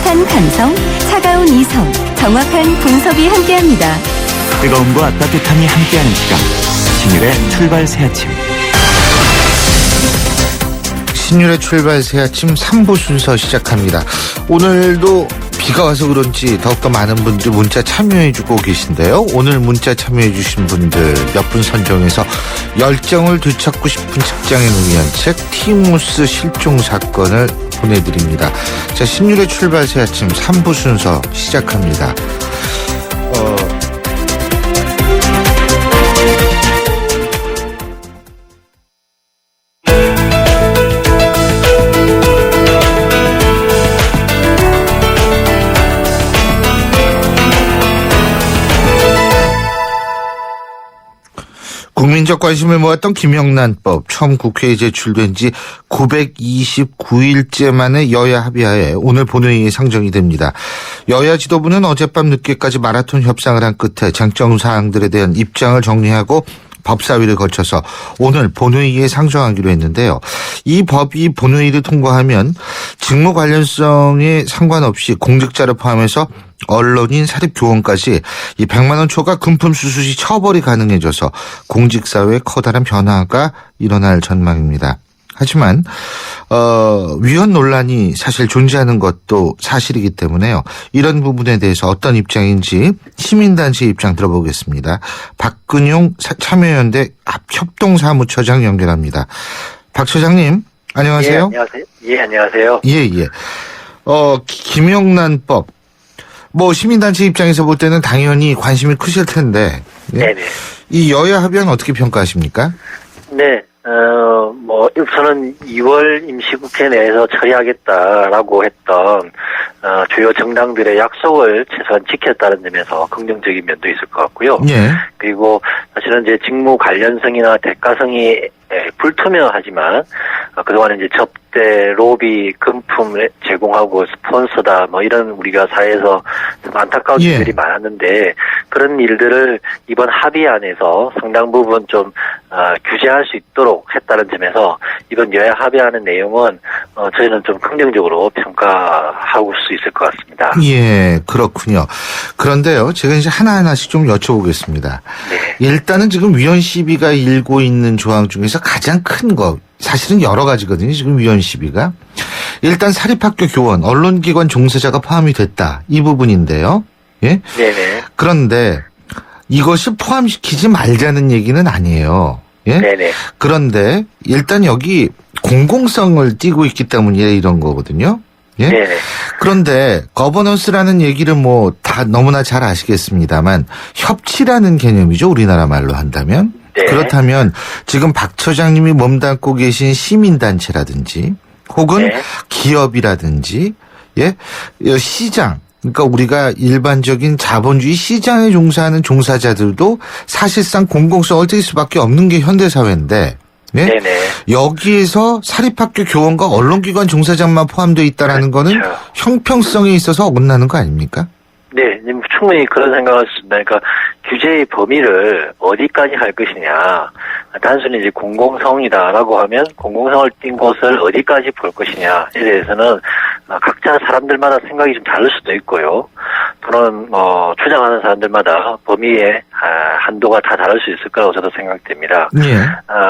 따뜻한 감성, 차가운 이성, 정확한 분석이 함께합니다. 뜨거움과 따뜻함이 함께하는 시간, 신율의 출발 새 아침. 신율의 출발 새 아침 3부 순서 시작합니다. 오늘도 비가 와서 그런지 더욱더 많은 분들 문자 참여해주고 계신데요. 오늘 문자 참여해주신 분들 몇 분 선정해서 열정을 되찾고 싶은 직장인 위한 책 티모스 실종 사건을 보내드립니다. 자, 신율의 출발 새 아침 3부 순서 시작합니다. 국민적 관심을 모았던 김영란법 처음 국회에 제출된 지 929일째 만에 여야 합의하에 오늘 본회의에 상정이 됩니다. 여야 지도부는 어젯밤 늦게까지 마라톤 협상을 한 끝에 쟁점 사항들에 대한 입장을 정리하고 법사위를 거쳐서 오늘 본회의에 상정하기로 했는데요. 이 법이 본회의를 통과하면 직무 관련성에 상관없이 공직자를 포함해서 언론인, 사립교원까지 이 100만 원 초과 금품 수수 시 처벌이 가능해져서 공직사회에 커다란 변화가 일어날 전망입니다. 하지만 위헌 논란이 사실 존재하는 것도 사실이기 때문에요. 이런 부분에 대해서 어떤 입장인지 시민단체 입장 들어보겠습니다. 박근용 참여연대 협동사무처장 연결합니다. 박 처장님, 안녕하세요. 예, 안녕하세요. 예, 안녕하세요. 예. 김영란법, 시민단체 입장에서 볼 때는 당연히 관심이 크실 텐데. 예? 네네. 이 여야 합의안 어떻게 평가하십니까? 네, 우선은 2월 임시국회 내에서 처리하겠다라고 했던, 주요 정당들의 약속을 최소한 지켰다는 점에서 긍정적인 면도 있을 것 같고요. 예. 그리고 사실은 이제 직무 관련성이나 대가성이 불투명하지만, 그동안 이제 접대, 로비, 금품 제공하고 스폰서다, 이런 우리가 사회에서 좀 안타까운 예. 일들이 많았는데, 그런 일들을 이번 합의안에서 상당 부분 좀, 규제할 수 있도록 했다는 점에서 이번 여야 합의하는 내용은, 저희는 좀 긍정적으로 평가하고 수 있을 것 같습니다. 예, 그렇군요. 그런데요, 제가 이제 하나하나씩 좀 여쭤보겠습니다. 네. 일단은 지금 위헌 시비가 일고 있는 조항 중에서 가장 큰 거, 사실은 여러 가지거든요, 지금 위헌 시비가. 일단 사립학교 교원, 언론기관 종사자가 포함이 됐다. 이 부분인데요. 예? 네네. 그런데 이것을 포함시키지 말자는 얘기는 아니에요. 예? 네네. 그런데 일단 여기 공공성을 띠고 있기 때문에 이런 거거든요. 예? 네네. 그런데 거버넌스라는 얘기를 다 너무나 잘 아시겠습니다만 협치라는 개념이죠. 우리나라 말로 한다면. 네. 그렇다면 지금 박 처장님이 몸담고 계신 시민단체라든지 혹은 네. 기업이라든지 예? 시장, 그러니까 우리가 일반적인 자본주의 시장에 종사하는 종사자들도 사실상 공공성을 띨 수밖에 없는 게 현대사회인데 예? 네네. 여기에서 사립학교 교원과 언론기관 종사자만 포함되어 있다라는 거는 그렇죠. 형평성에 있어서 어긋나는 거 아닙니까? 네, 충분히 그런 생각을 했습니다. 그러니까 규제의 범위를 어디까지 할 것이냐. 단순히 이제 공공성이다라고 하면 공공성을 띈 곳을 어디까지 볼 것이냐에 대해서는 각자 사람들마다 생각이 좀 다를 수도 있고요. 또는 주장하는 사람들마다 범위의 한도가 다 다를 수 있을 거라고 저도 생각됩니다. 예.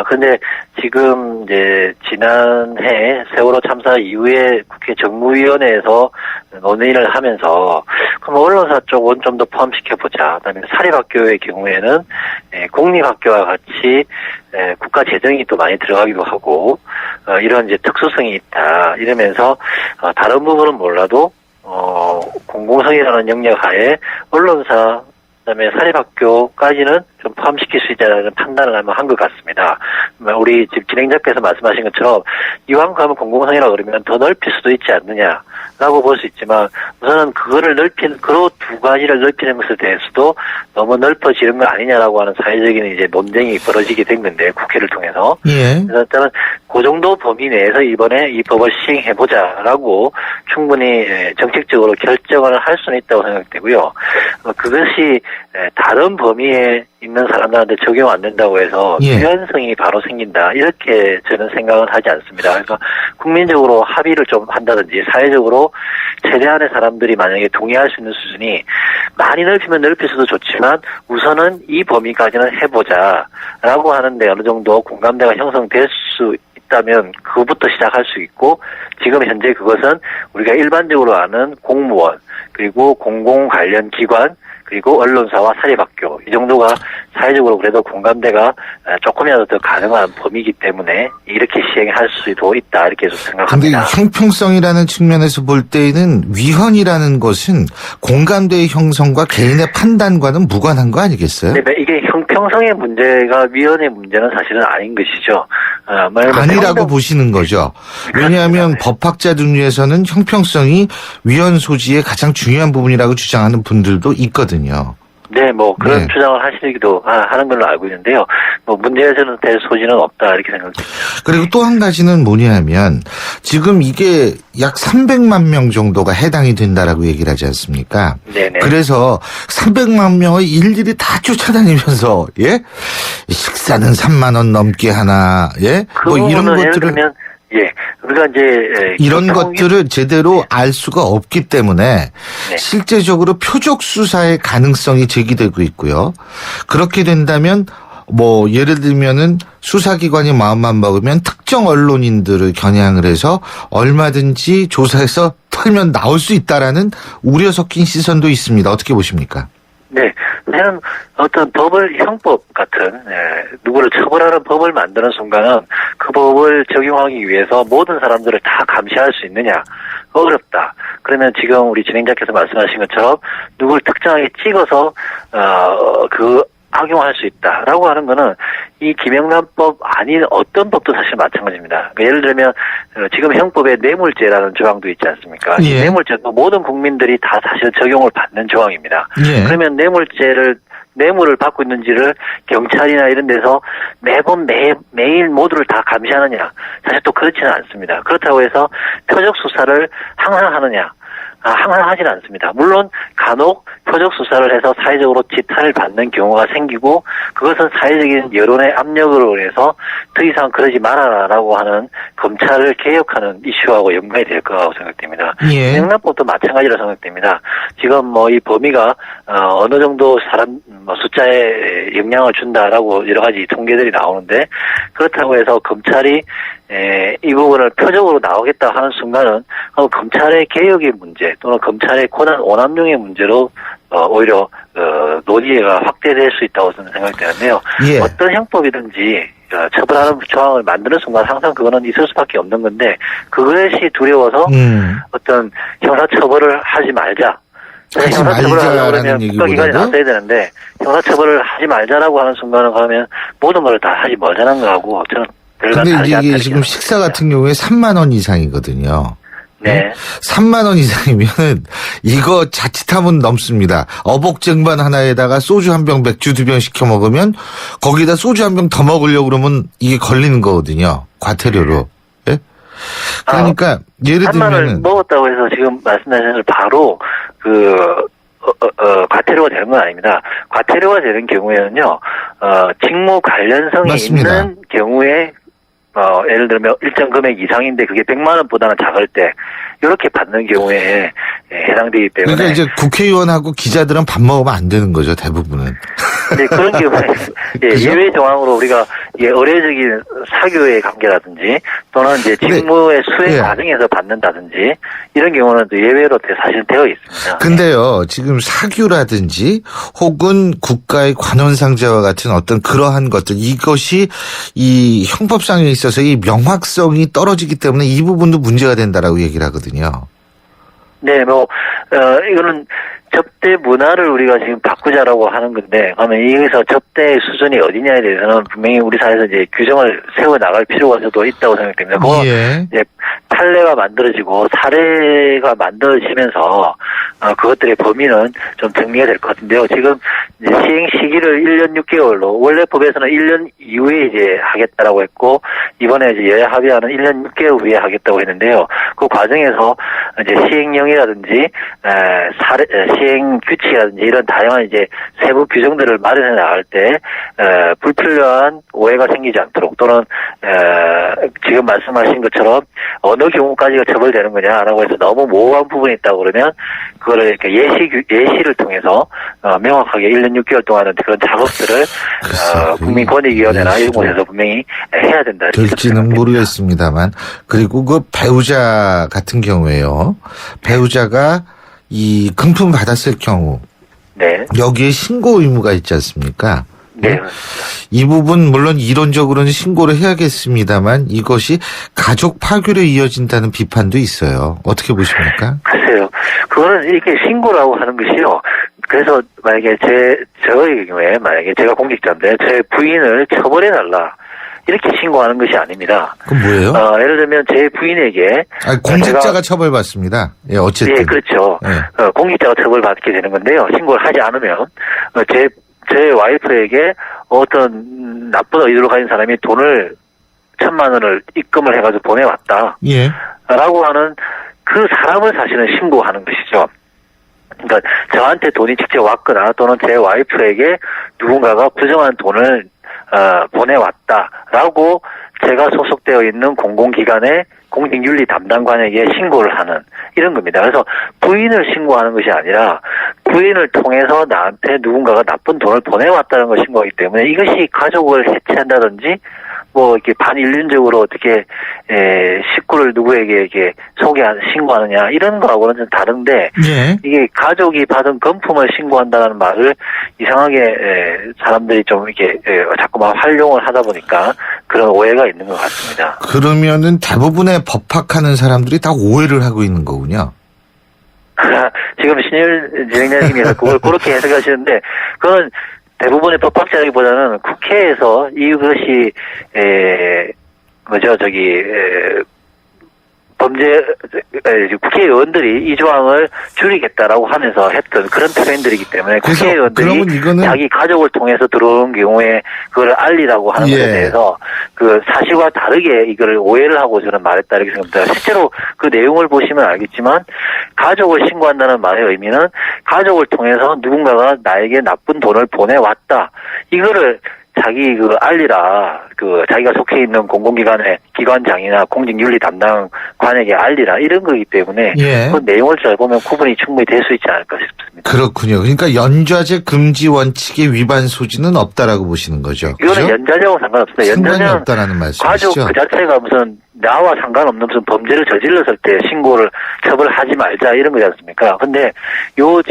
근데 지금 이제 지난해 세월호 참사 이후에 국회 정무위원회에서 논의를 하면서 그럼 언론사 쪽은 좀 더 포함시켜보자. 그다음에 사립학교의 경우에는 공립학교와 같이 국가 재정이 또 많이 들어가기도 하고 이런 이제 특수성이 있다. 이러면서 다른 부분은 몰라도 공공성이라는 영역 하에 언론사 그다음에 사립학교까지는 좀 포함시킬 수 있다는 판단을 한 것 같습니다. 우리 지금 진행자께서 말씀하신 것처럼 이왕 가면 공공성이라고 그러면 더 넓힐 수도 있지 않느냐라고 볼 수 있지만 우선은 그거를 그 두 가지를 넓히는 것에 대해서도 너무 넓어지는 거 아니냐라고 하는 사회적인 이제 논쟁이 벌어지게 된 건데 국회를 통해서. 예. 그래서 일단은 그 정도 범위 내에서 이번에 이 법을 시행해보자라고 충분히 정책적으로 결정을 할 수는 있다고 생각되고요. 그것이 다른 범위에 있는 있는 사람들한테 적용 안 된다고 해서 예. 유연성이 바로 생긴다. 이렇게 저는 생각은 하지 않습니다. 그래서 국민적으로 합의를 좀 한다든지 사회적으로 최대한의 사람들이 만약에 동의할 수 있는 수준이 많이 넓히면 넓힐수도 좋지만 우선은 이 범위까지는 해보자라고 하는데 어느 정도 공감대가 형성될 수 있다면 그것부터 시작할 수 있고 지금 현재 그것은 우리가 일반적으로 아는 공무원 그리고 공공 관련 기관 그리고 언론사와 사립학교 이 정도가 사회적으로 그래도 공감대가 조금이라도 더 가능한 범위이기 때문에 이렇게 시행할 수도 있다 이렇게 좀 근데 생각합니다. 형평성이라는 측면에서 볼 때는 위헌이라는 것은 공감대의 형성과 개인의 판단과는 무관한 거 아니겠어요? 네, 이게 형평성의 문제가 위헌의 문제는 사실은 아닌 것이죠. 아니라고 보시는 거죠. 왜냐하면 네. 법학자 중에서는 형평성이 위헌 소지의 가장 중요한 부분이라고 주장하는 분들도 있거든요. 네, 뭐 그런 네. 주장을 하시기도 하는 걸로 알고 있는데요. 뭐 문제에서는 될 소지는 없다 이렇게 생각합니다. 그리고 또 한 가지는 뭐냐면 지금 이게 약 300만 명 정도가 해당이 된다라고 얘기를 하지 않습니까? 네네. 그래서 300만 명을 일일이 다 쫓아다니면서 예 식사는 3만 원 넘게 하나 예 뭐 이런 예를 것들을 들면 예, 우리가 이제 이런 것들을 제대로 알 수가 없기 때문에 네. 실제적으로 표적 수사의 가능성이 제기되고 있고요. 그렇게 된다면 뭐 예를 들면은 수사기관이 마음만 먹으면 특정 언론인들을 겨냥을 해서 얼마든지 조사해서 털면 나올 수 있다라는 우려 섞인 시선도 있습니다. 어떻게 보십니까? 네, 그냥 어떤 법을 형법 같은 누구를 처벌하는 법을 만드는 순간은 그 법을 적용하기 위해서 모든 사람들을 다 감시할 수 있느냐 어렵다. 그러면 지금 우리 진행자께서 말씀하신 것처럼 누구를 특정하게 찍어서 악용할 수 있다라고 하는 거는 이 김영란법 아닌 어떤 법도 사실 마찬가지입니다. 그러니까 예를 들면 지금 형법에 뇌물죄라는 조항도 있지 않습니까? 예. 이 뇌물죄도 모든 국민들이 다 사실 적용을 받는 조항입니다. 예. 그러면 뇌물을 받고 있는지를 경찰이나 이런 데서 매번 매일 모두를 다 감시하느냐? 사실 또 그렇지는 않습니다. 그렇다고 해서 표적 수사를 항상 하느냐? 항상 하지는 않습니다. 물론 간혹 표적 수사를 해서 사회적으로 지탄을 받는 경우가 생기고 그것은 사회적인 여론의 압력으로 인해서 더 이상 그러지 말아라라고 하는 검찰을 개혁하는 이슈하고 연관이 될 거라고 생각됩니다. 예. 명란법도 마찬가지라고 생각됩니다. 지금 뭐 이 범위가 어느 정도 사람 숫자에 영향을 준다라고 여러 가지 통계들이 나오는데 그렇다고 해서 검찰이 이 부분을 표적으로 나오겠다 하는 순간은 검찰의 개혁의 문제 또는 검찰의 권한 오남용의 문제로 오히려 논의가 확대될 수 있다고 저는 생각되는데요. 예. 어떤 형법이든지 처벌하는 조항을 만드는 순간 항상 그거는 있을 수밖에 없는 건데 그것이 두려워서 어떤 형사처벌을 하지 말자. 하지 형사처벌을 하려고 말자라는 그러면 얘기보다도? 국가기관이 나서야 되는데 형사처벌을 하지 말자라고 하는 순간은 그러면 모든 걸 다 하지 말자는 거하고 저는 별반 근데 다르지 이게 않다. 지금 식사 같은 경우에 3만 원 이상이거든요. 네. 3만 원 이상이면은 이거 자칫하면 넘습니다. 어복쟁반 하나에다가 소주 한 병, 맥주 2병 시켜 먹으면 거기다 소주 한 병 더 먹으려고 그러면 이게 걸리는 거거든요. 과태료로. 예? 그러니까 예를 3만 원을 들면은 먹었다고 해서 지금 말씀하신 대로 바로 과태료가 되는 건 아닙니다. 과태료가 되는 경우에는요, 직무 관련성이 맞습니다. 있는 경우에 예를 들면 일정 금액 이상인데 그게 100만 원보다는 작을 때 이렇게 받는 경우에 해당되기 때문에 그러니까 이제 국회의원하고 기자들은 밥 먹으면 안 되는 거죠, 대부분은. 네, 그런 경우에 그죠? 예외 조항으로 우리가 의례적인 사교의 관계라든지 또는 이제 직무의 수행 예. 과정에서 받는다든지 이런 경우는 또 예외로 사실 되어 있습니다. 근데요, 지금 사규라든지 혹은 국가의 관원상제와 같은 어떤 그러한 것들, 이것이 이 형법상에 있어서 이 명확성이 떨어지기 때문에 이 부분도 문제가 된다라고 얘기를 하거든요. 네, 이거는 접대 문화를 우리가 지금 바꾸자라고 하는 건데, 그러면 여기서 접대의 수준이 어디냐에 대해서는 분명히 우리 사회에서 이제 규정을 세워 나갈 필요가 저도 있다고 생각됩니다. 그거 예. 이제 판례가 만들어지고 사례가 만들어지면서 그것들의 범위는 좀 정리가 될 것 같은데요. 지금 이제 시행 시기를 1년 6개월로 원래 법에서는 1년 이후에 이제 하겠다라고 했고 이번에 이제 여야 합의하는 1년 6개월 후에 하겠다고 했는데요. 그 과정에서 이제 시행령이라든지 시행 규칙이라든지 이런 다양한 이제 세부 규정들을 마련해 나갈 때 불필요한 오해가 생기지 않도록 또는 지금 말씀하신 것처럼 어느 경우까지가 처벌되는 거냐라고 해서 너무 모호한 부분이 있다고 그러면 그거를 이렇게 예시를 통해서 명확하게 1년 6개월 동안은 그런 작업들을 국민권익위원회나 이런 곳에서 분명히 해야 된다. 이렇게 될지는 생각됩니다. 모르겠습니다만 그리고 그 배우자 같은 경우에요. 배우자가 이 금품 받았을 경우 네. 여기에 신고 의무가 있지 않습니까? 네. 이 부분 물론 이론적으로는 신고를 해야겠습니다만 이것이 가족 파괴로 이어진다는 비판도 있어요. 어떻게 보십니까? 글쎄요. 그거는 이렇게 신고라고 하는 것이요. 그래서 만약에 저의 경우에 만약에 제가 공직자인데 제 부인을 처벌해달라. 이렇게 신고하는 것이 아닙니다. 그럼 뭐예요? 예를 들면 제 부인에게 공직자가 처벌받습니다. 예, 어쨌든. 예, 그렇죠. 예. 공직자가 처벌받게 되는 건데요. 신고를 하지 않으면 제 와이프에게 어떤 나쁜 의도를 가진 사람이 돈을 1,000만 원을 입금을 해가지고 보내왔다. 예. 라고 하는 그 사람을 사실은 신고하는 것이죠. 그러니까 저한테 돈이 직접 왔거나 또는 제 와이프에게 누군가가 부정한 돈을 보내왔다라고 제가 소속되어 있는 공공기관의 공직윤리 담당관에게 신고를 하는 이런 겁니다. 그래서 부인을 신고하는 것이 아니라 부인을 통해서 나한테 누군가가 나쁜 돈을 보내왔다는 걸 신고하기 때문에 이것이 가족을 해체한다든지 뭐 이렇게 반인륜적으로 어떻게 식구를 누구에게 이렇게 신고하느냐 이런 거하고는 좀 다른데 예. 이게 가족이 받은 금품을 신고한다는 말을 이상하게 사람들이 좀 이렇게 자꾸만 활용을 하다 보니까 그런 오해가 있는 것 같습니다. 그러면은 대부분의 법학하는 사람들이 다 오해를 하고 있는 거군요. 지금 신율 진행자님께서 그걸 그렇게 해석하시는데 그건 대부분의 법학자라기보다는 국회에서 이것이 국회의원들이 이 조항을 줄이겠다라고 하면서 했던 그런 표현들이기 때문에 그래서 국회의원들이 그러면 이거는 자기 가족을 통해서 들어오는 경우에 그걸 알리라고 하는 것에 대해서 그 사실과 다르게 이걸 오해를 하고 저는 말했다 이렇게 생각합니다. 실제로 그 내용을 보시면 알겠지만 가족을 신고한다는 말의 의미는 가족을 통해서 누군가가 나에게 나쁜 돈을 보내왔다. 이거를 자기 알리라. 자기가 속해 있는 공공기관의 기관장이나 공직윤리 담당관에게 알리라. 이런 거기 때문에 그 내용을 잘 보면 구분이 충분히 될 수 있지 않을까 싶습니다. 그렇군요. 그러니까 연좌제 금지 원칙의 위반 소지는 없다라고 보시는 거죠. 이거는 그렇죠? 연좌제하고 상관없습니다. 상관이 연좌제는 없다라는 말씀이시죠. 가족 그 자체가 무슨 나와 상관없는 무슨 범죄를 저질렀을 때 신고를 처벌하지 말자 이런 거지 않습니까? 근데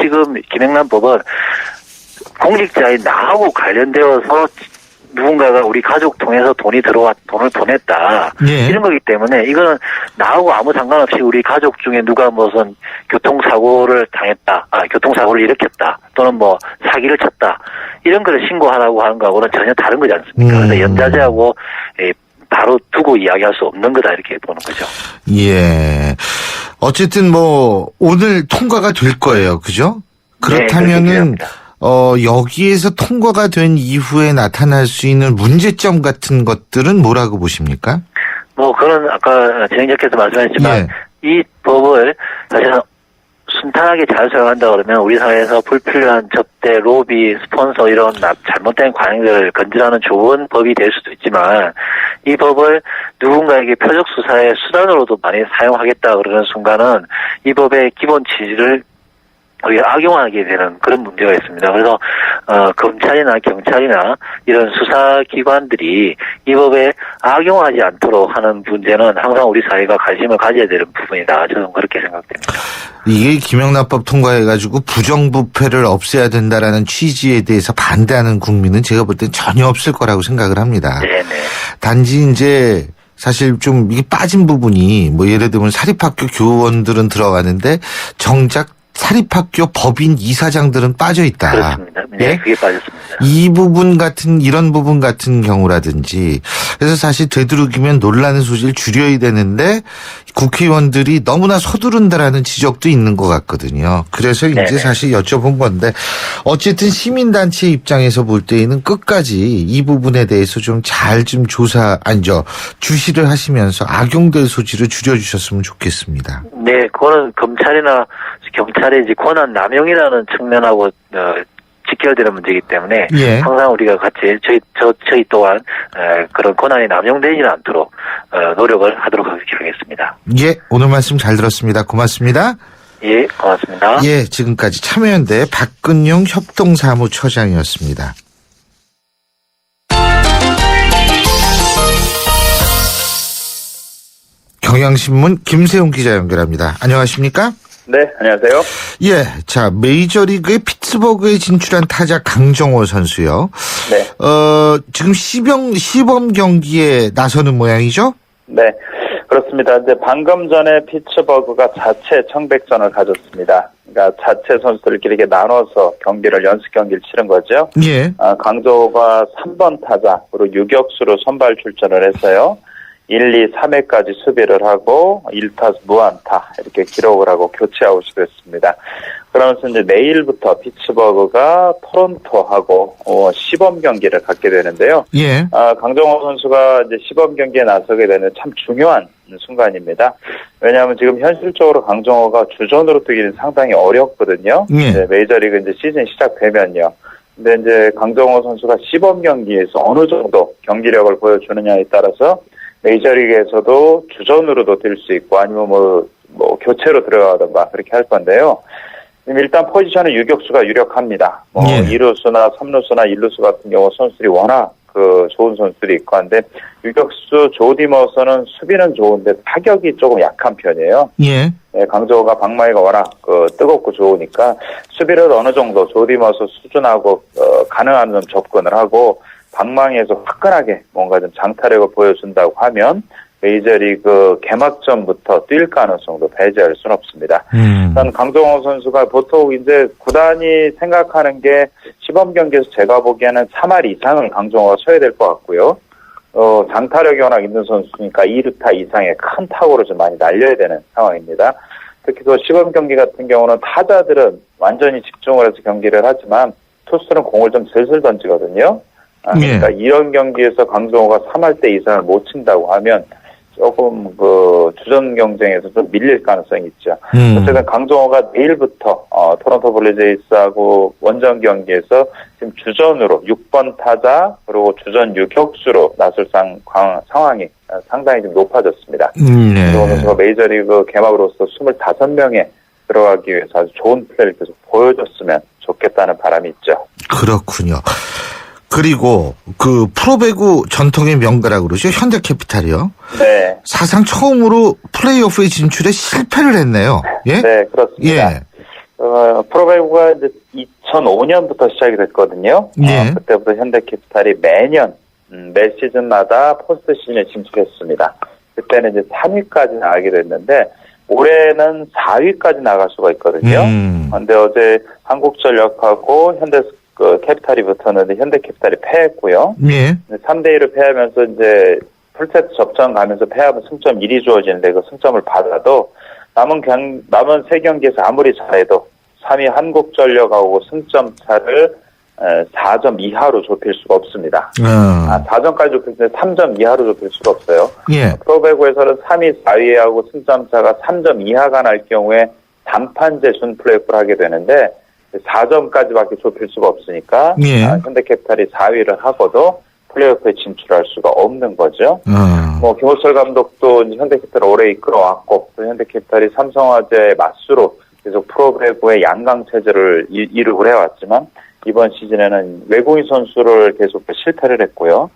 지금 김영란 법은 공직자인 나하고 관련되어서 누군가가 우리 가족 통해서 돈을 보냈다. 이런 거기 때문에 이거는 나하고 아무 상관없이 우리 가족 중에 누가 무슨 교통사고를 당했다. 교통사고를 일으켰다. 또는 뭐 사기를 쳤다. 이런 거를 신고하라고 하는 거하고는 전혀 다른 거지 않습니까? 그래서 연좌제하고 바로 두고 이야기할 수 없는 거다 이렇게 보는 거죠. 예. 어쨌든 오늘 통과가 될 거예요. 그죠? 그렇다면은 여기에서 통과가 된 이후에 나타날 수 있는 문제점 같은 것들은 뭐라고 보십니까? 그런 아까 진행자께서 말씀하셨지만 이 법을 사실은 순탄하게 잘 적용한다 그러면 우리 사회에서 불필요한 접대, 로비, 스폰서 이런 잘못된 관행들을 건드리는 좋은 법이 될 수도 있지만 이 법을 누군가에게 표적 수사의 수단으로도 많이 사용하겠다 그러는 순간은 이 법의 기본 취지를 악용하게 되는 그런 문제가 있습니다. 그래서 검찰이나 경찰이나 이런 수사기관들이 이 법에 악용하지 않도록 하는 문제는 항상 우리 사회가 관심을 가져야 되는 부분이다. 저는 그렇게 생각됩니다. 이게 김영란법 통과해가지고 부정부패를 없애야 된다라는 취지에 대해서 반대하는 국민은 제가 볼 땐 전혀 없을 거라고 생각을 합니다. 네네. 단지 이제 사실 좀 이게 빠진 부분이 예를 들면 사립학교 교원들은 들어가는데 정작 사립학교 법인 이사장들은 빠져 있다. 그렇습니다. 네, 그게 빠졌습니다. 이런 부분 같은 경우라든지 그래서 사실 되도록이면 논란의 소지를 줄여야 되는데 국회의원들이 너무나 서두른다라는 지적도 있는 것 같거든요. 그래서 이제 네네. 사실 여쭤본 건데 어쨌든 시민단체 입장에서 볼 때에는 끝까지 이 부분에 대해서 좀 잘 좀 주시를 하시면서 악용될 소지를 줄여주셨으면 좋겠습니다. 네, 그거는 검찰이나 경찰의 이제 권한 남용이라는 측면하고 직결되는 문제이기 때문에 예. 항상 우리가 같이 저희 또한 그런 권한이 남용되지는 않도록 노력을 하도록 하겠습니다. 예, 오늘 말씀 잘 들었습니다. 고맙습니다. 예, 고맙습니다. 예, 지금까지 참여연대 박근용 협동사무처장이었습니다. 경향신문 김세훈 기자 연결합니다. 안녕하십니까? 네, 안녕하세요. 예, 자, 메이저리그의 피츠버그에 진출한 타자 강정호 선수요. 네. 지금 시범 경기에 나서는 모양이죠? 네, 그렇습니다. 이제 방금 전에 피츠버그가 자체 청백전을 가졌습니다. 그러니까 자체 선수들끼리 이렇게 나눠서 연습 경기를 치른 거죠. 예. 강정호가 3번 타자, 그리고 유격수로 선발 출전을 했어요. 1, 2, 3회까지 수비를 하고 1타수 무안타 이렇게 기록을 하고 교체 아웃이 됐습니다. 그러면서 이제 내일부터 피츠버그가 토론토하고 시범 경기를 갖게 되는데요. 예. 강정호 선수가 이제 시범 경기에 나서게 되는 참 중요한 순간입니다. 왜냐하면 지금 현실적으로 강정호가 주전으로 뛰기는 상당히 어렵거든요. 예. 이제 메이저리그 이제 시즌 시작되면요. 근데 이제 강정호 선수가 시범 경기에서 어느 정도 경기력을 보여주느냐에 따라서 메이저리그에서도 주전으로도 뛸 수 있고 아니면 뭐 교체로 들어가든가 그렇게 할 건데요. 일단 포지션은 유격수가 유력합니다. 예. 2루수나 3루수나 1루수 같은 경우 선수들이 워낙 좋은 선수들이 있고 한데 유격수 조디 머서는 수비는 좋은데 타격이 조금 약한 편이에요. 예. 네, 강정호가 방망이가 워낙 뜨겁고 좋으니까 수비를 어느 정도 조디 머서 수준하고 가능한 좀 접근을 하고 방망이에서 화끈하게 뭔가 좀 장타력을 보여준다고 하면 메이저리그 개막전부터 뛸 가능성도 배제할 수는 없습니다. 일단 강정호 선수가 보통 이제 구단이 생각하는 게 시범 경기에서 제가 보기에는 3할 이상을 강정호가 쳐야 될 것 같고요. 장타력이 워낙 있는 선수니까 2루타 이상의 큰 타구를 좀 많이 날려야 되는 상황입니다. 특히 또 시범 경기 같은 경우는 타자들은 완전히 집중을 해서 경기를 하지만 투수는 공을 좀 슬슬 던지거든요. 그러니까 이런 경기에서 강정호가 3할 때 이상을 못 친다고 하면 조금 주전 경쟁에서 좀 밀릴 가능성이 있죠. 어쨌든 강정호가 내일부터 토론토 블루제이스하고 원정 경기에서 지금 주전으로 6번 타자 그리고 주전 유격수로 나설 상황이 상당히 좀 높아졌습니다. 강정호 선수가 메이저리그 개막으로서 25명에 들어가기 위해서 아주 좋은 플레이를 계속 보여줬으면 좋겠다는 바람이 있죠. 그렇군요. 그리고 프로배구 전통의 명가라고 그러죠. 현대캐피탈이요. 네. 사상 처음으로 플레이오프에 진출에 실패를 했네요. 예? 네, 그렇습니다. 예. 프로배구가 이제 2005년부터 시작이 됐거든요. 예. 그때부터 현대캐피탈이 매년 매 시즌마다 포스트 시즌에 진출했습니다. 그때는 이제 3위까지 나가게 됐는데 올해는 4위까지 나갈 수가 있거든요. 그런데 어제 한국전력하고 캐피탈이 붙었는데 현대캐피탈이 패했고요. 예. 3대1을 패하면서 이제 풀세트 접전 가면서 패하면 승점 1이 주어지는데 그 승점을 받아도 남은 3경기에서 아무리 잘해도 3위 한국전력하고 승점 차를 4점 이하로 좁힐 수가 없습니다. 4점까지 좁힐 때 3점 이하로 좁힐 수가 없어요. 예. 프로배구에서는 3위, 4위하고 승점 차가 3점 이하가 날 경우에 단판제 준 플레이오프를 하게 되는데 4점까지밖에 좁힐 수가 없으니까 예. 현대캐피탈이 4위를 하고도 플레이오프에 진출할 수가 없는 거죠. 김호철 감독도 현대캐피탈을 오래 이끌어왔고 또 현대캐피탈이 삼성화재의 맞수로 계속 프로배구의 양강 체제를 이루고 해왔지만 이번 시즌에는 외국인 선수를 계속 실패를 했고요.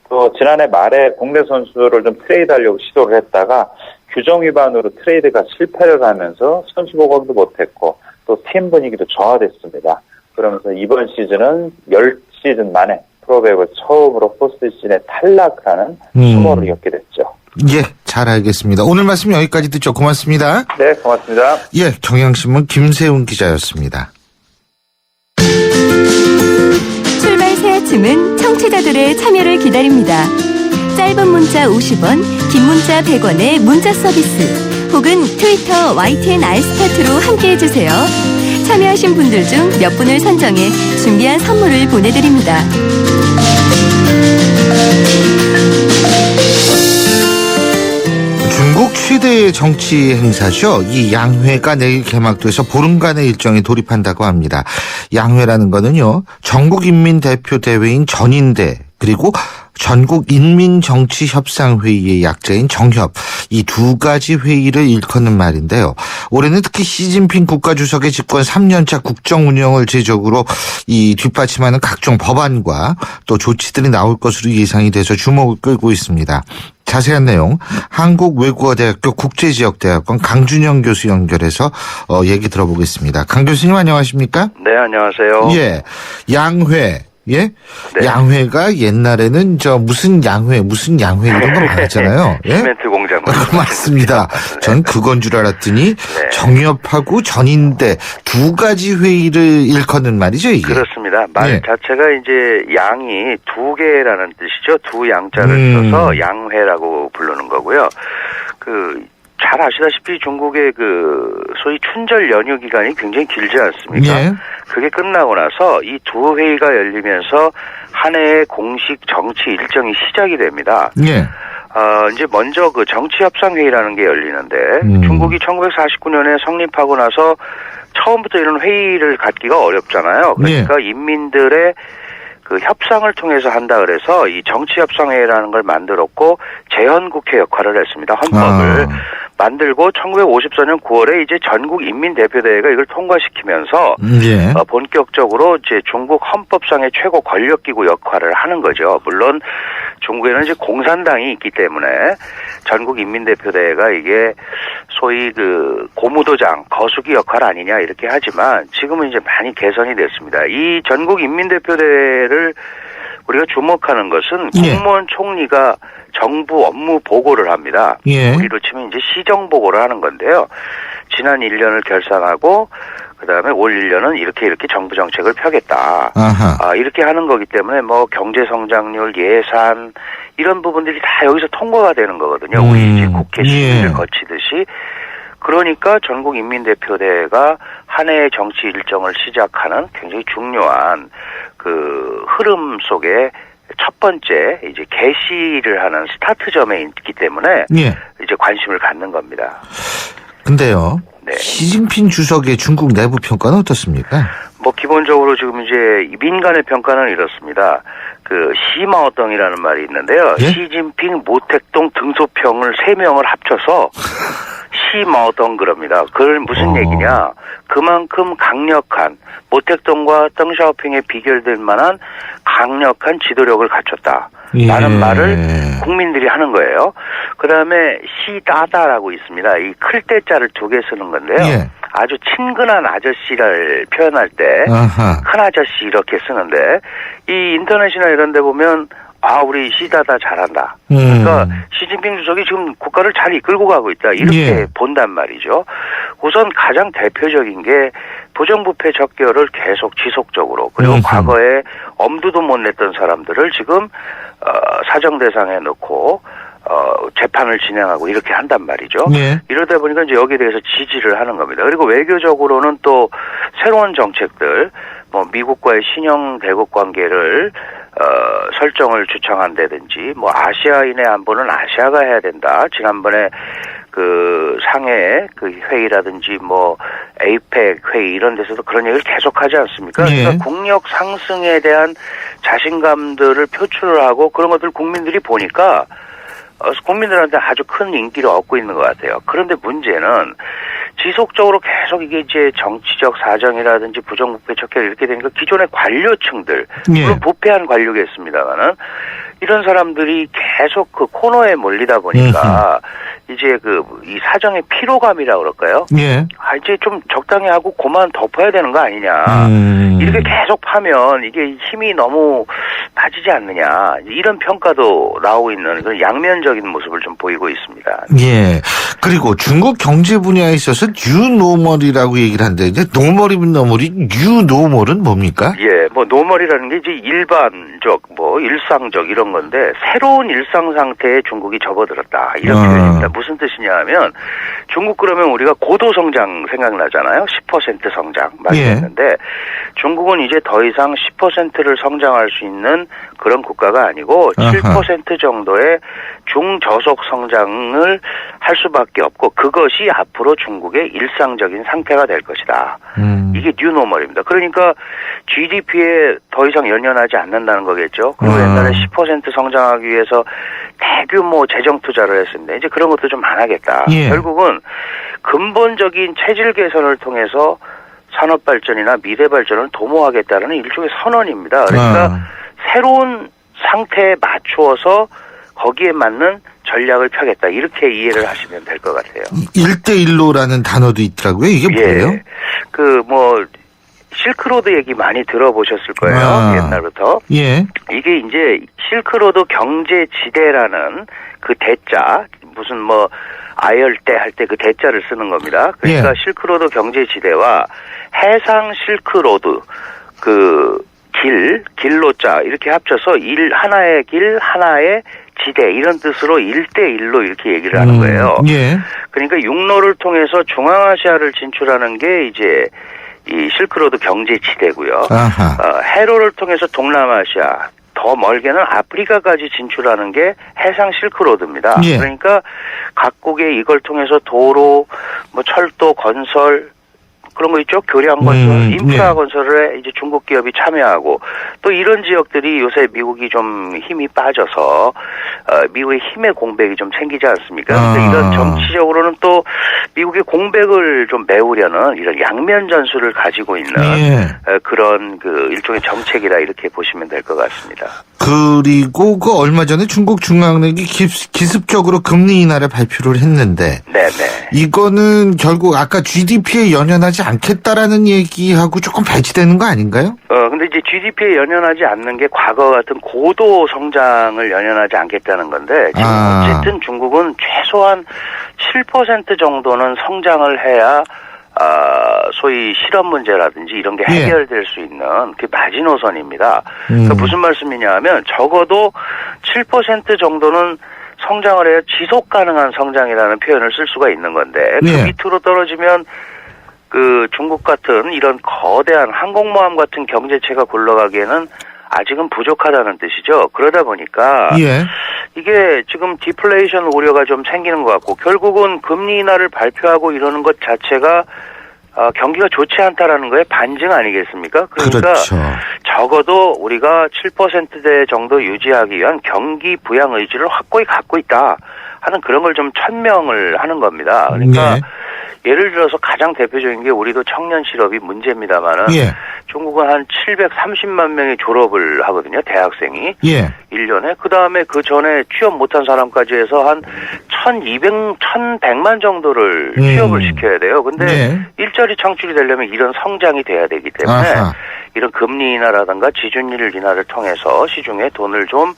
또 지난해 말에 국내 선수를 좀 트레이드하려고 시도를 했다가 규정 위반으로 트레이드가 실패를 하면서 선수 보강도 못했고 또 팀 분위기도 저하됐습니다. 그러면서 이번 시즌은 10시즌 만에 프로배구 처음으로 포스트 시즌에 탈락하는 수모를 겪게 됐죠. 예, 잘 알겠습니다. 오늘 말씀 여기까지 듣죠. 고맙습니다. 네, 고맙습니다. 예, 경향신문 김세훈 기자였습니다. 출발 새 아침은 청취자들의 참여를 기다립니다. 짧은 문자 50원, 긴 문자 100원의 문자 서비스 혹은 트위터 YTN 알스타트로 함께해주세요. 참여하신 분들 중 몇 분을 선정해 준비한 선물을 보내드립니다. 중국 최대의 정치 행사죠. 이 양회가 내일 개막돼서 보름간의 일정에 돌입한다고 합니다. 양회라는 거는요, 전국인민대표대회인 전인대 그리고 전국인민정치협상회의의 약자인 정협, 이 두 가지 회의를 일컫는 말인데요. 올해는 특히 시진핑 국가주석의 집권 3년차 국정 운영을 제적으로 이 뒷받침하는 각종 법안과 또 조치들이 나올 것으로 예상이 돼서 주목을 끌고 있습니다. 자세한 내용 한국외국어대학교 국제지역대학원 강준영 교수 연결해서 얘기 들어보겠습니다. 강 교수님 안녕하십니까? 네, 안녕하세요. 예, 양회. 예? 네. 양회가 옛날에는 무슨 양회 이런 거 많았잖아요. 예? 시멘트 공장. 맞습니다. 전 그건 줄 알았더니 네. 정협하고 전인대 두 가지 회의를 일컫는 말이죠, 이게. 그렇습니다. 말 예. 자체가 이제 양이 두 개라는 뜻이죠. 두 양자를 써서 양회라고 부르는 거고요. 잘 아시다시피 중국의 소위 춘절 연휴 기간이 굉장히 길지 않습니까? 예. 그게 끝나고 나서 이 두 회의가 열리면서 한 해의 공식 정치 일정이 시작이 됩니다. 예. 이제 먼저 정치협상회의라는 게 열리는데, 중국이 1949년에 성립하고 나서 처음부터 이런 회의를 갖기가 어렵잖아요. 그러니까 인민들의 협상을 통해서 한다 그래서 이 정치협상회의라는 걸 만들었고, 재헌국회 역할을 했습니다. 헌법을 만들고 1954년 9월에 이제 전국인민대표대회가 이걸 통과시키면서 예. 본격적으로 이제 중국 헌법상의 최고 권력기구 역할을 하는 거죠. 물론 중국에는 이제 공산당이 있기 때문에 전국인민대표대회가 이게 소위 고무도장, 거수기 역할 아니냐 이렇게 하지만 지금은 이제 많이 개선이 됐습니다. 이 전국인민대표대회를 우리가 주목하는 것은 국무원 총리가 정부 업무 보고를 합니다. 예. 우리로 치면 이제 시정 보고를 하는 건데요. 지난 1년을 결산하고 그다음에 올 1년은 이렇게 정부 정책을 펴겠다. 이렇게 하는 거기 때문에 경제 성장률, 예산 이런 부분들이 다 여기서 통과가 되는 거거든요. 우리 이제 국회 심의를 거치듯이. 그러니까 전국인민대표대회가 한 해의 정치 일정을 시작하는 굉장히 중요한 흐름 속에 첫 번째 이제 개시를 하는 스타트점에 있기 때문에 이제 관심을 갖는 겁니다. 근데요. 네. 시진핑 주석의 중국 내부 평가는 어떻습니까? 기본적으로 지금 이제 민간의 평가는 이렇습니다. 시마오덩이라는 말이 있는데요. 예? 시진핑, 모택동, 등소평을 3명을 합쳐서 시마오덩 그럽니다. 그걸 무슨 얘기냐? 그만큼 강력한 모택동과 덩샤오핑에 비교될 만한 강력한 지도력을 갖췄다. 라는 말을 국민들이 하는 거예요. 그 다음에 시다다라고 있습니다. 이 클때자를 2개 쓰는 건데요. 예. 아주 친근한 아저씨를 표현할 때 큰 아저씨 이렇게 쓰는데 이 인터넷이나 이런 데 보면 우리 시다다 잘한다. 그러니까 시진핑 주석이 지금 국가를 잘 이끌고 가고 있다. 이렇게 본단 말이죠. 우선 가장 대표적인 게 부정부패 적결을 계속 지속적으로 그리고 과거에 엄두도 못 냈던 사람들을 지금 사정 대상에 넣고 재판을 진행하고 이렇게 한단 말이죠. 이러다 보니까 이제 여기에 대해서 지지를 하는 겁니다. 그리고 외교적으로는 또 새로운 정책들, 미국과의 신형 대국 관계를 설정을 주창한다든지, 아시아인의 안보는 아시아가 해야 된다. 지난번에 상해 회의라든지 에이펙 회의 이런 데서도 그런 얘기를 계속하지 않습니까? 그러니까 국력 상승에 대한 자신감들을 표출을 하고 그런 것들 국민들이 보니까 국민들한테 아주 큰 인기를 얻고 있는 것 같아요. 그런데 문제는 지속적으로 계속 이게 이제 정치적 사정이라든지 부정부패 척결 이렇게 되니까 기존의 관료층들, 물론 부패한 관료겠습니다만은 이런 사람들이 계속 코너에 몰리다 보니까 이제 이 사정의 피로감이라 그럴까요? 이제 좀 적당히 하고 그만 덮어야 되는 거 아니냐. 이렇게 계속 파면 이게 힘이 너무 빠지지 않느냐 이런 평가도 나오고 있는 그런 양면적인 모습을 좀 보이고 있습니다. 예. 그리고 중국 경제 분야에 있어서 뉴노멀이라고 얘기를 하는데 이제 노멀이면 노멀이 뉴노멀은 뭡니까? 예, 뭐 노멀이라는 게 이제 일반적, 뭐 일상적 이런 건데 새로운 일상 상태에 중국이 접어들었다 이런 표현입니다. 무슨 뜻이냐하면 중국 그러면 우리가 고도 성장 생각나잖아요. 10% 성장 많이 했는데 중국은 이제 더 이상 10%를 성장할 수 있는 그런 국가가 아니고 7% 정도의 중저속 성장을 할 수밖에 없고 그것이 앞으로 중국의 일상적인 상태가 될 것이다. 이게 뉴노멀입니다. 그러니까 GDP에 더 이상 연연하지 않는다는 거겠죠. 그리고 옛날에 10% 성장하기 위해서 대규모 재정 투자를 했습니다. 이제 그런 것도 좀 안 하겠다. 결국은 근본적인 체질 개선을 통해서 산업 발전이나 미래 발전을 도모하겠다는 일종의 선언입니다. 그러니까 새로운 상태에 맞추어서 거기에 맞는 전략을 펴겠다. 이렇게 이해를 하시면 될 것 같아요. 1대1로라는 단어도 있더라고요. 이게 뭐예요? 실크로드 얘기 많이 들어보셨을 거예요. 옛날부터. 예. 이게 이제 실크로드 경제지대라는 그 대자, 무슨 뭐 아열대 할 때 그 대자를 쓰는 겁니다. 그러니까 실크로드 경제지대와 해상 실크로드 그 길로자 이렇게 합쳐서 하나의 길, 하나의 지대 이런 뜻으로 1대1로 이렇게 얘기를 하는 거예요. 그러니까 육로를 통해서 중앙아시아를 진출하는 게 이제 이 실크로드 경제지대고요. 해로를 통해서 동남아시아, 더 멀게는 아프리카까지 진출하는 게 해상 실크로드입니다. 그러니까 각국의 이걸 통해서 도로, 뭐 철도 건설 그런 거 있죠. 교량 건설, 인프라 건설에 이제 중국 기업이 참여하고 또 이런 지역들이 요새 미국이 좀 힘이 빠져서 미국의 힘의 공백이 좀 생기지 않습니까? 근데 이런 정치적으로는 또 미국의 공백을 좀 메우려는 이런 양면 전술을 가지고 있는 그런 그 일종의 정책이라 이렇게 보시면 될 것 같습니다. 그리고 그 얼마 전에 중국 중앙은행이 기습적으로 금리 인하를 발표를 했는데 이거는 결국 아까 GDP에 연연하지 않겠다라는 얘기하고 조금 배치되는 거 아닌가요? 근데 이제 GDP에 연연하지 않는 게 과거 같은 고도 성장을 연연하지 않겠다는 건데 지금 어쨌든 중국은 최소한 7% 정도는 성장을 해야 소위 실업 문제라든지 이런 게 해결될 수 있는 그 마지노선입니다. 그러니까 무슨 말씀이냐 하면 적어도 7% 정도는 성장을 해야 지속 가능한 성장이라는 표현을 쓸 수가 있는 건데 그 밑으로 떨어지면 그 중국 같은 이런 거대한 항공모함 같은 경제체가 굴러가기에는 아직은 부족하다는 뜻이죠. 그러다 보니까 이게 지금 디플레이션 우려가 좀 생기는 것 같고 결국은 금리 인하를 발표하고 이러는 것 자체가 경기가 좋지 않다라는 거에 반증 아니겠습니까? 그러니까 적어도 우리가 7%대 정도 유지하기 위한 경기 부양 의지를 확고히 갖고 있다 하는 그런 걸 좀 천명을 하는 겁니다. 그러니까 예를 들어서 가장 대표적인 게 우리도 청년 실업이 문제입니다만은 중국은 한 730만 명이 졸업을 하거든요. 대학생이 1년에. 그다음에 그 전에 취업 못한 사람까지 해서 한 1,100만 정도를 취업을 시켜야 돼요. 근데 일자리 창출이 되려면 이런 성장이 돼야 되기 때문에 이런 금리 인하라든가 지준율 인하를 통해서 시중에 돈을 좀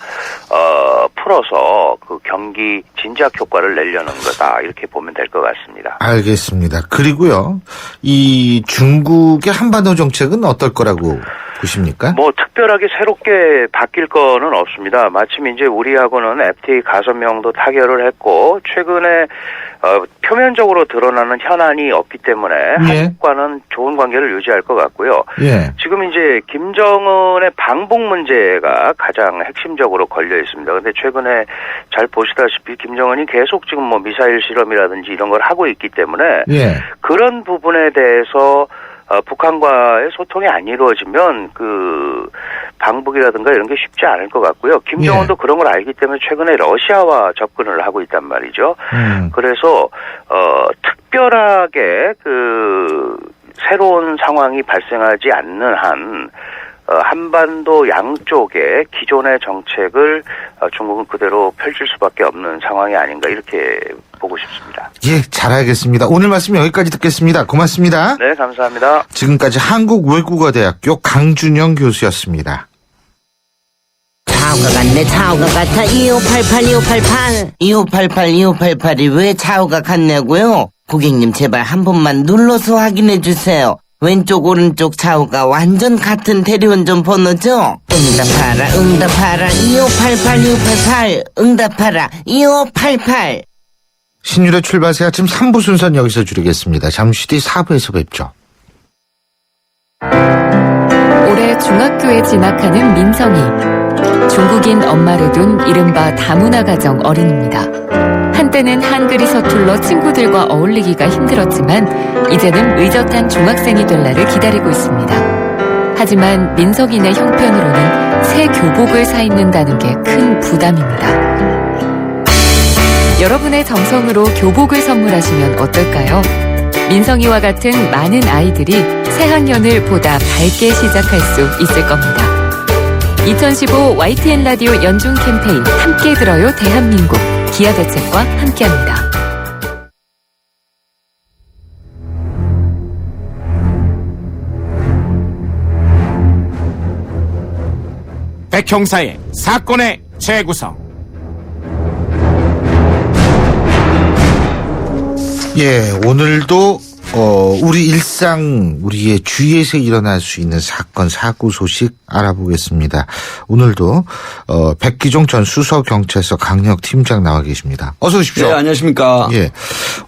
풀어서 그 경기 진작 효과를 내려는 거다 이렇게 보면 될 것 같습니다. 알겠습니다. 그리고요, 이 중국의 한반도 정책은 어떨 거라고 보십니까? 뭐 특별하게 새롭게 바뀔 거는 없습니다. 마침 이제 우리하고는 FTA 가설명도 타결을 했고 최근에 표면적으로 드러나는 현안이 없기 때문에 한국과는 좋은 관계를 유지할 것 같고요. 지금 이제 김정은의 방북 문제가 가장 핵심적으로 걸려 있습니다. 근데 최근에 잘 보시다시피 김정은이 계속 지금 뭐 미사일 실험이라든지 이런 걸 하고 있기 때문에 그런 부분에 대해서 북한과의 소통이 안 이루어지면 그 방북이라든가 이런 게 쉽지 않을 것 같고요. 김정은도 그런 걸 알기 때문에 최근에 러시아와 접근을 하고 있단 말이죠. 그래서 특별하게 그 새로운 상황이 발생하지 않는 한 한반도 양쪽의 기존의 정책을 중국은 그대로 펼칠 수밖에 없는 상황이 아닌가 이렇게 보고 싶습니다. 예, 잘 알겠습니다. 오늘 말씀 여기까지 듣겠습니다. 고맙습니다. 네, 감사합니다. 지금까지 한국외국어대학교 강준영 교수였습니다. 차오가 같네 차오가 같아 2588 왜 차오가 같냐고요? 고객님 제발 한 번만 눌러서 확인해 주세요. 왼쪽 오른쪽 차오가 완전 같은 대리운전 번호죠? 응답하라 2588 응답하라 2588. 신율의 출발새 아침 3부 순서는 여기서 줄이겠습니다. 잠시 뒤 4부에서 뵙죠. 올해 중학교에 진학하는 민성이. 중국인 엄마를 둔 이른바 다문화 가정 어린입니다. 한때는 한글이 서툴러 친구들과 어울리기가 힘들었지만 이제는 의젓한 중학생이 될 날을 기다리고 있습니다. 하지만 민석이네 형편으로는 새 교복을 사 입는다는 게 큰 부담입니다. 여러분의 정성으로 교복을 선물하시면 어떨까요? 민성이와 같은 많은 아이들이 새 학년을 보다 밝게 시작할 수 있을 겁니다. 2015 YTN 라디오 연중 캠페인 함께 들어요 대한민국 기아대책과 함께합니다. 백형사의 사건의 재구성. 예, 오늘도 우리 일상, 우리의 주위에서 일어날 수 있는 사건, 사고 소식 알아보겠습니다. 오늘도 백기종 전 수서경찰서 강력팀장 나와 계십니다. 어서 오십시오. 네, 안녕하십니까. 예,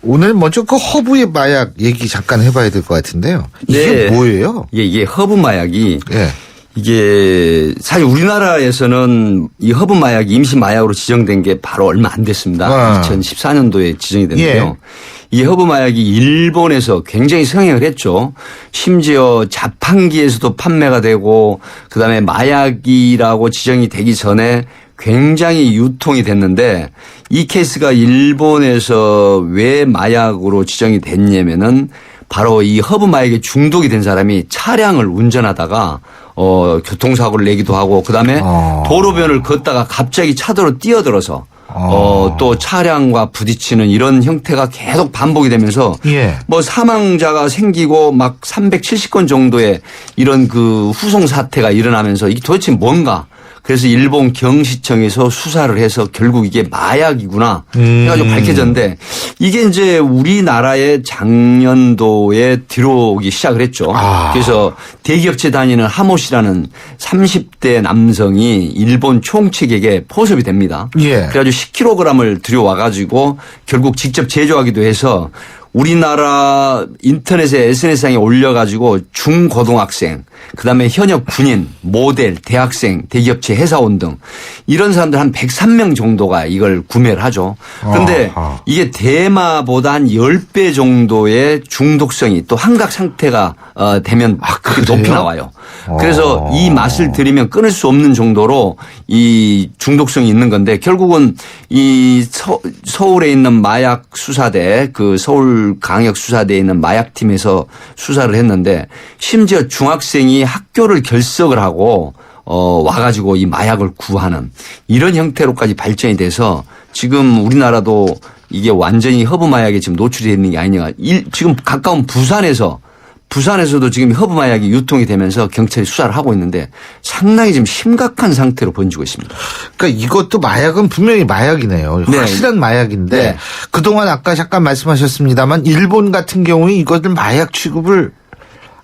오늘 먼저 그 허브의 마약 얘기 잠깐 해봐야 될 것 같은데요. 이게 네. 뭐예요? 예, 이게 허브 마약이 예. 이게 사실 우리나라에서는 이 허브 마약이 임시 마약으로 지정된 게 바로 얼마 안 됐습니다. 2014년도에 지정이 됐는데요. 이 허브 마약이 일본에서 굉장히 성행을 했죠. 심지어 자판기에서도 판매가 되고 그다음에 마약이라고 지정이 되기 전에 굉장히 유통이 됐는데 이 케이스가 일본에서 왜 마약으로 지정이 됐냐면은 바로 이 허브 마약에 중독이 된 사람이 차량을 운전하다가 교통사고를 내기도 하고 그다음에 도로변을 걷다가 갑자기 차도로 뛰어들어서 또 차량과 부딪히는 이런 형태가 계속 반복이 되면서 예. 뭐 사망자가 생기고 막 370건 정도의 이런 그 후송 사태가 일어나면서 이게 도대체 뭔가. 그래서 일본 경시청에서 수사를 해서 결국 이게 마약이구나 해가지고 밝혀졌는데 이게 이제 우리나라의 작년도에 들어오기 시작을 했죠. 그래서 대기업체 다니는 하모 씨라는 30대 남성이 일본 총책에게 포섭이 됩니다. 예. 그래가지고 10kg을 들여와가지고 결국 직접 제조하기도 해서 우리나라 인터넷에 SNS상에 올려가지고 중고등학생 그다음에 현역 군인, 모델, 대학생, 대기업체 회사원 등 이런 사람들 한 103명 정도가 이걸 구매를 하죠. 그런데 이게 대마보다 한 10배 정도의 중독성이 또 환각 상태가 되면 높이 나와요. 그래서 이 맛을 들이면 끊을 수 없는 정도로 이 중독성이 있는 건데 결국은 이 서울에 있는 마약 수사대 그 서울강역수사대에 있는 마약팀에서 수사를 했는데 심지어 중학생이 학교를 결석을 하고 와가지고 이 마약을 구하는 이런 형태로까지 발전이 돼서 지금 우리나라도 이게 완전히 허브 마약에 지금 노출이 되는 게 아니냐. 지금 가까운 부산에서도 지금 허브 마약이 유통이 되면서 경찰이 수사를 하고 있는데 상당히 지금 심각한 상태로 번지고 있습니다. 그러니까 이것도 마약은 분명히 마약이네요. 네. 확실한 마약인데 네. 그동안 아까 잠깐 말씀하셨습니다만 일본 같은 경우에 이것을 마약 취급을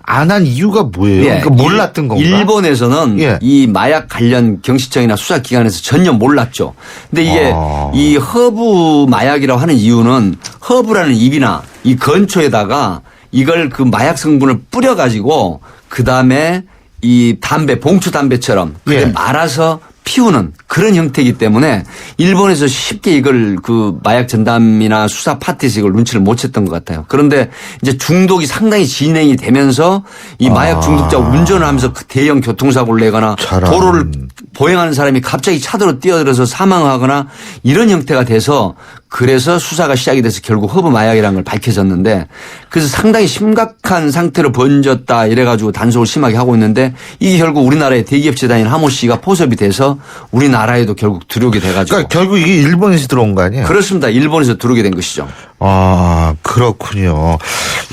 안 한 이유가 뭐예요? 예. 그러니까 몰랐던 건가? 일본에서는 예. 이 마약 관련 경시청이나 수사기관에서 전혀 몰랐죠. 근데 이게 이 허브 마약이라고 하는 이유는 허브라는 잎이나 이 건초에다가 이걸 그 마약 성분을 뿌려가지고 그다음에 이 담배, 봉투 담배처럼 예. 말아서 피우는 그런 형태이기 때문에 일본에서 쉽게 이걸 그 마약 전담이나 수사 파트에서 이걸 눈치를 못 챘던 것 같아요. 그런데 이제 중독이 상당히 진행이 되면서 이 마약 중독자 운전을 하면서 대형 교통사고를 내거나 도로를 보행하는 사람이 갑자기 차도로 뛰어들어서 사망하거나 이런 형태가 돼서 그래서 수사가 시작이 돼서 결국 허브 마약이라는 걸 밝혀졌는데 그래서 상당히 심각한 상태로 번졌다 이래가지고 단속을 심하게 하고 있는데 이게 결국 우리나라의 대기업체 다니는 하모 씨가 포섭이 돼서 우리나라에도 결국 들어오게 돼가지고. 그러니까 결국 이게 일본에서 들어온 거 아니에요? 그렇습니다. 일본에서 들어오게 된 것이죠. 아, 그렇군요.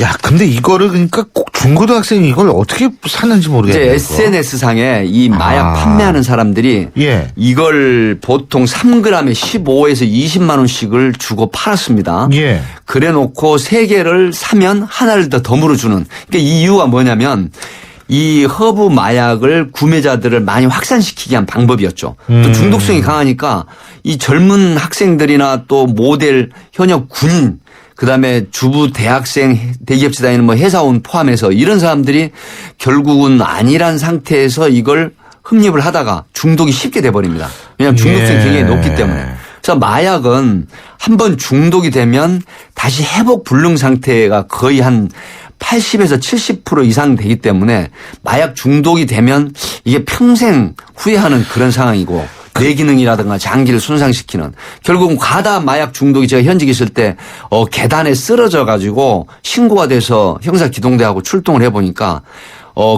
야, 근데 이거를 그러니까 꼭 중고등학생이 이걸 어떻게 샀는지 모르겠네요. 이제 SNS 상에 이 마약 판매하는 사람들이 예. 이걸 보통 3g에 15에서 20만 원씩을 주고 팔았습니다. 예. 그래놓고 3개를 사면 하나를 더 덤으로 주는. 그러니까 이 이유가 뭐냐면 이 허브 마약을 구매자들을 많이 확산시키게 한 방법이었죠. 또 중독성이 강하니까 이 젊은 학생들이나 또 모델, 현역 군인, 그다음에 주부 대학생, 대기업체 다니는 뭐 회사원 포함해서 이런 사람들이 결국은 안일한 상태에서 이걸 흡입을 하다가 중독이 쉽게 돼버립니다. 왜냐하면 중독성이 굉장히 높기 때문에. 그래서 마약은 한번 중독이 되면 다시 회복 불능 상태가 거의 한 80에서 70% 이상 되기 때문에 마약 중독이 되면 이게 평생 후회하는 그런 상황이고 뇌 기능이라든가 장기를 손상시키는 결국은 과다 마약 중독이 제가 현직에 있을 때 계단에 쓰러져 가지고 신고가 돼서 형사기동대하고 출동을 해보니까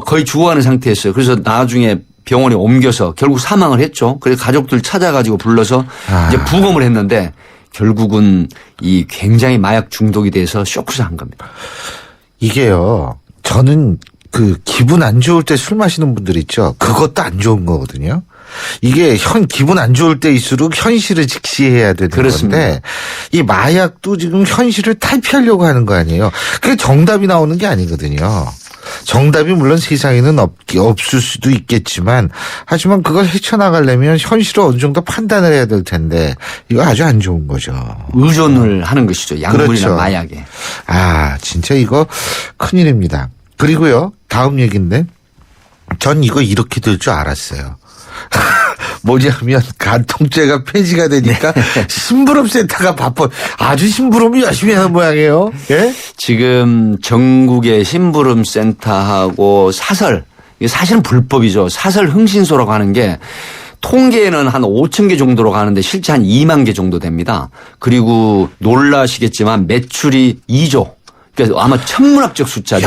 거의 죽어가는 상태였어요. 그래서 나중에 병원에 옮겨서 결국 사망을 했죠. 그래서 가족들 찾아가지고 불러서 이제 부검을 했는데 결국은 이 굉장히 마약 중독이 돼서 쇼크를 한 겁니다. 이게요. 저는 그 기분 안 좋을 때 술 마시는 분들 있죠. 그것도 안 좋은 거거든요. 이게 기분 안 좋을 때일수록 현실을 직시해야 되는 그렇습니다. 건데 이 마약도 지금 현실을 탈피하려고 하는 거 아니에요. 그게 정답이 나오는 게 아니거든요. 정답이 물론 세상에는 없을 수도 있겠지만 하지만 그걸 헤쳐나가려면 현실을 어느 정도 판단을 해야 될 텐데 이거 아주 안 좋은 거죠. 의존을 하는 것이죠. 약물이나 그렇죠. 마약에. 진짜 이거 큰일입니다. 그리고요. 다음 얘기인데 전 이거 이렇게 될 줄 알았어요. 뭐냐면 간통죄가 폐지가 되니까 심부름센터가 바빠. 아주 심부름이 열심히 하는 모양이에요. 예? 지금 전국의 심부름센터하고 사설, 이게 사실은 불법이죠. 사설 흥신소라고 하는 게 통계는 한 5천 개 정도로 가는데 실제 한 2만 개 정도 됩니다. 그리고 놀라시겠지만 매출이 2조. 그러니까 아마 천문학적 숫자죠.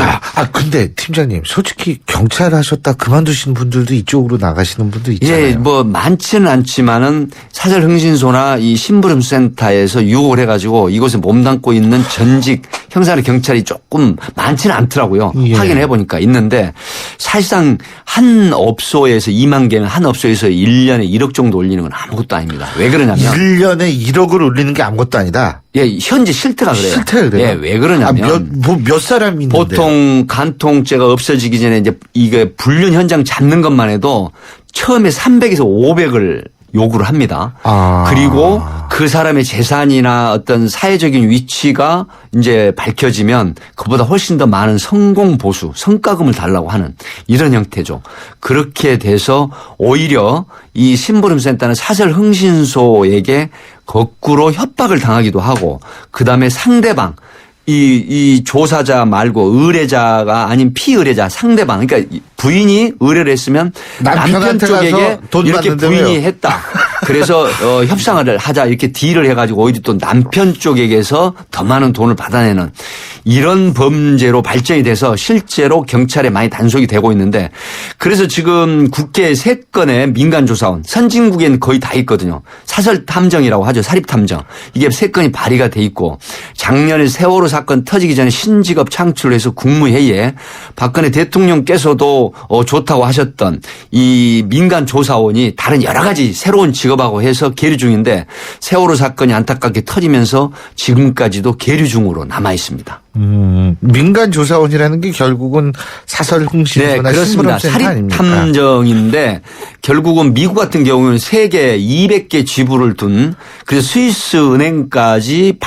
근데 팀장님 솔직히 경찰 하셨다 그만두신 분들도 이쪽으로 나가시는 분도 있잖아요. 예, 뭐 많지는 않지만은 사설 흥신소나 이 심부름센터에서 유혹을 해가지고 이곳에 몸담고 있는 전직 형사나 경찰이 조금 많지는 않더라고요. 예. 확인해 보니까 있는데 사실상 한 업소에서 2만 개는 한 업소에서 1년에 1억 정도 올리는 건 아무것도 아닙니다. 왜 그러냐면 1년에 1억을 올리는 게 아무것도 아니다. 예, 현재 실태가 그래요. 실태가 그래요? 예, 왜 그러냐면 몇 사람이 있는데 보통 간통죄가 없어지기 전에 이제 이게 불륜 현장 잡는 것만 해도 처음에 300에서 500을 요구를 합니다. 그리고 그 사람의 재산이나 어떤 사회적인 위치가 이제 밝혀지면 그보다 훨씬 더 많은 성공 보수, 성과금을 달라고 하는 이런 형태죠. 그렇게 돼서 오히려 이 심부름센터는 사설 흥신소에게 거꾸로 협박을 당하기도 하고 그다음에 상대방 이 조사자 말고 의뢰자가 아닌 피의뢰자 상대방 그러니까 부인이 의뢰를 했으면 남편 쪽에게 이렇게 부인이 했다. 그래서 협상을 하자 이렇게 딜을 해가지고 오히려 또 남편 쪽에게서 더 많은 돈을 받아내는 이런 범죄로 발전이 돼서 실제로 경찰에 많이 단속이 되고 있는데 그래서 지금 국회 3건의 민간조사원 선진국에는 거의 다 있거든요. 사설탐정이라고 하죠. 사립탐정. 이게 3건이 발의가 돼 있고 작년에 세월호 사건 터지기 전에 신직업 창출을 해서 국무회의에 박근혜 대통령께서도 좋다고 하셨던 이 민간조사원이 다른 여러 가지 새로운 직업하고 해서 계류 중인데 세월호 사건이 안타깝게 터지면서 지금까지도 계류 중으로 남아 있습니다. 민간 조사원이라는 게 결국은 사설 흥신소나 네, 그렇습니다. 사립탐정인데 결국은 미국 같은 경우는 세계 200개 지부를 둔 그래서 스위스 은행까지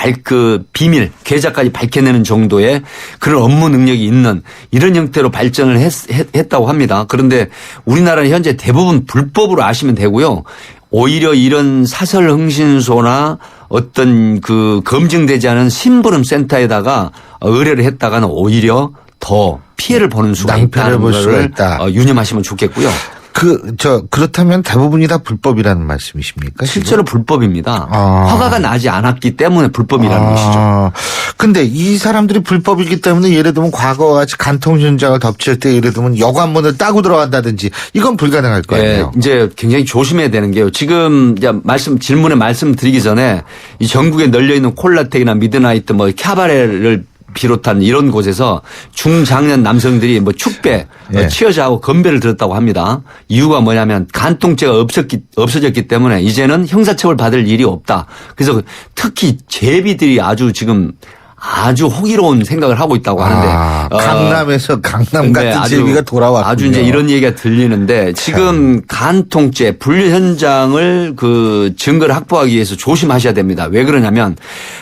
비밀 계좌까지 밝혀내는 정도의 그런 업무 능력이 있는 이런 형태로 발전을 했다고 합니다. 그런데 우리나라는 현재 대부분 불법으로 아시면 되고요. 오히려 이런 사설 흥신소나 어떤 그 검증되지 않은 심부름센터에다가 의뢰를 했다가는 오히려 더 피해를 보는 수가 있다는 것을 유념하시면 좋겠고요. 그렇다면 대부분이 다 불법이라는 말씀이십니까? 실제로 불법입니다. 허가가 나지 않았기 때문에 불법이라는 것이죠. 근데 이 사람들이 불법이기 때문에 예를 들면 과거와 같이 간통 현장을 덮칠 때 예를 들면 여관문을 따고 들어간다든지 이건 불가능할 거 아니에요. 네, 이제 굉장히 조심해야 되는 게요. 지금 이제 질문에 말씀드리기 전에 이 전국에 널려 있는 콜라텍이나 미드나이트 뭐 캬바레를 비롯한 이런 곳에서 중장년 남성들이 뭐 축배, 예. 치여자하고 건배를 들었다고 합니다. 이유가 뭐냐면 간통죄가 없어졌기 때문에 이제는 형사처벌 받을 일이 없다. 그래서 특히 제비들이 아주 호기로운 생각을 하고 있다고 하는데 강남에서 강남 네, 같은 제비가 돌아왔군요. 아주 이제 이런 얘기가 들리는데 지금 간통죄 분류 현장을 그 증거를 확보하기 위해서 조심하셔야 됩니다. 왜 그러냐면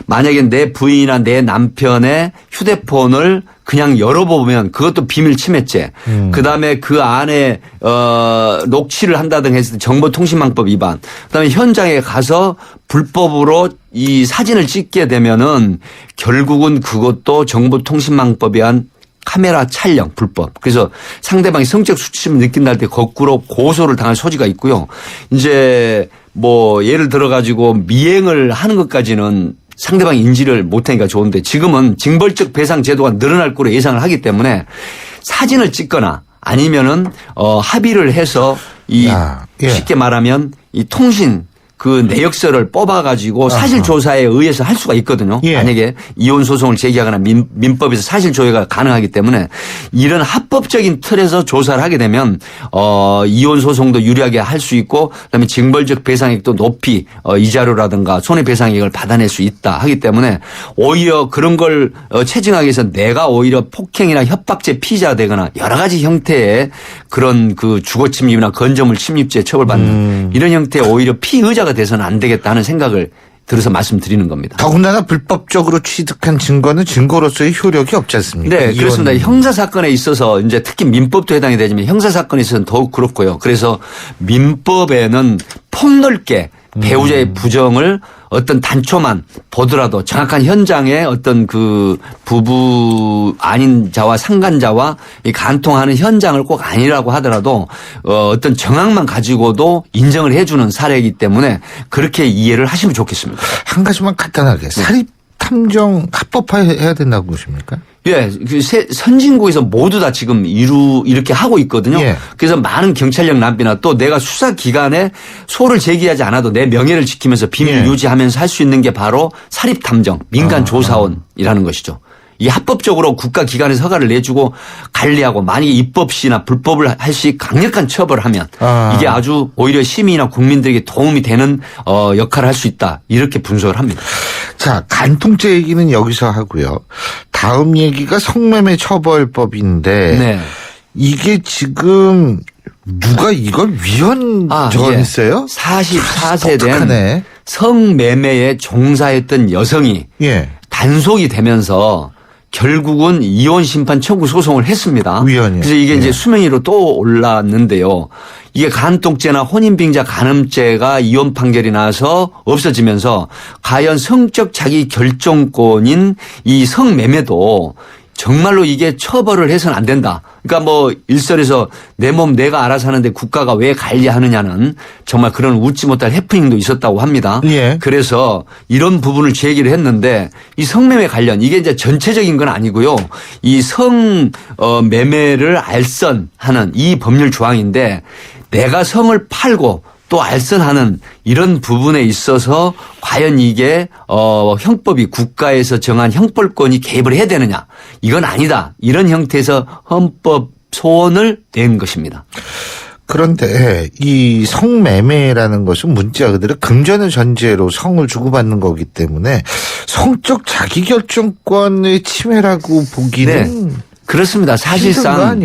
만약에 내 부인이나 내 남편의 휴대폰을 그냥 열어보면 그것도 비밀 침해죄. 그다음에 그 안에 녹취를 한다든가 했을 때 정보통신망법 위반. 그다음에 현장에 가서 불법으로 이 사진을 찍게 되면은 결국은 그것도 정보통신망법에 의한 카메라 촬영 불법. 그래서 상대방이 성적 수치심을 느낀다 할 때 거꾸로 고소를 당할 소지가 있고요. 이제 뭐 예를 들어 가지고 미행을 하는 것까지는 상대방이 인지를 못하니까 좋은데 지금은 징벌적 배상 제도가 늘어날 거로 예상을 하기 때문에 사진을 찍거나 아니면은 합의를 해서 쉽게 말하면 이 통신 그 내역서를 뽑아가지고 사실조사에 의해서 할 수가 있거든요. 예. 만약에 이혼 소송을 제기하거나 민법에서 사실조회가 가능하기 때문에 이런 합법적인 틀에서 조사를 하게 되면 이혼 소송도 유리하게 할 수 있고 그다음에 징벌적 배상액도 높이 이자료라든가 손해배상액을 받아낼 수 있다 하기 때문에 오히려 그런 걸 체증하기 위해서 내가 오히려 폭행이나 협박죄 피의자가 되거나 여러 가지 형태의 그런 그 주거침입이나 건조물 침입죄 처벌받는 이런 형태의 오히려 피의자가 돼서는 안 되겠다 하는 생각을 들어서 말씀드리는 겁니다. 더군다나 불법적으로 취득한 증거는 증거로서의 효력이 없지 않습니까? 네, 그렇습니다. 형사사건에 있어서 이제 특히 민법도 해당이 되지만 형사사건에 있어서는 더욱 그렇고요. 그래서 민법에는 폭넓게 배우자의 부정을 어떤 단초만 보더라도 정확한 현장에 어떤 그 부부 아닌 자와 상간자와 이 간통하는 현장을 꼭 아니라고 하더라도 어떤 정황만 가지고도 인정을 해주는 사례이기 때문에 그렇게 이해를 하시면 좋겠습니다. 한 가지만 간단하게 사립 탐정 합법화해야 된다고 보십니까? 예, 그 선진국에서 모두 다 지금 이렇게 하고 있거든요. 예. 그래서 많은 경찰력 낭비나 또 내가 수사기관에 소를 제기하지 않아도 내 명예를 지키면서 비밀 유지하면서 할 수 있는 게 바로 사립탐정, 민간조사원이라는 것이죠. 이 합법적으로 국가기관에서 허가를 내주고 관리하고 만약에 입법 시나 불법을 할 시 강력한 처벌하면 이게 아주 오히려 시민이나 국민들에게 도움이 되는 역할을 할 수 있다. 이렇게 분석을 합니다. 자, 간통죄 얘기는 여기서 하고요. 다음 얘기가 성매매 처벌법인데 네. 이게 지금 누가 이걸 위헌정했어요? 44세 된 독특하네. 성매매에 종사했던 여성이 단속이 되면서 결국은 이혼 심판 청구 소송을 했습니다. 위헌이요. 그래서 이게 이제 수명위로 또 올랐는데요. 이게 간통죄나 혼인빙자 간음죄가 이혼 판결이 나서 없어지면서 과연 성적 자기 결정권인 이 성매매도 정말로 이게 처벌을 해서는 안 된다. 그러니까 뭐 일설에서 내 몸 내가 알아서 하는데 국가가 왜 관리하느냐는 정말 그런 웃지 못할 해프닝도 있었다고 합니다. 예. 그래서 이런 부분을 제기를 했는데 이 성매매 관련 이게 이제 전체적인 건 아니고요. 이 성매매를 알선하는 이 법률 조항인데 내가 성을 팔고 또 알선하는 이런 부분에 있어서 과연 이게 형법이 국가에서 정한 형벌권이 개입을 해야 되느냐. 이건 아니다. 이런 형태에서 헌법 소원을 낸 것입니다. 그런데 이 성매매라는 것은 문자 그대로 금전을 전제로 성을 주고받는 거기 때문에 성적 자기결정권의 침해라고 보기는 그렇습니다. 사실상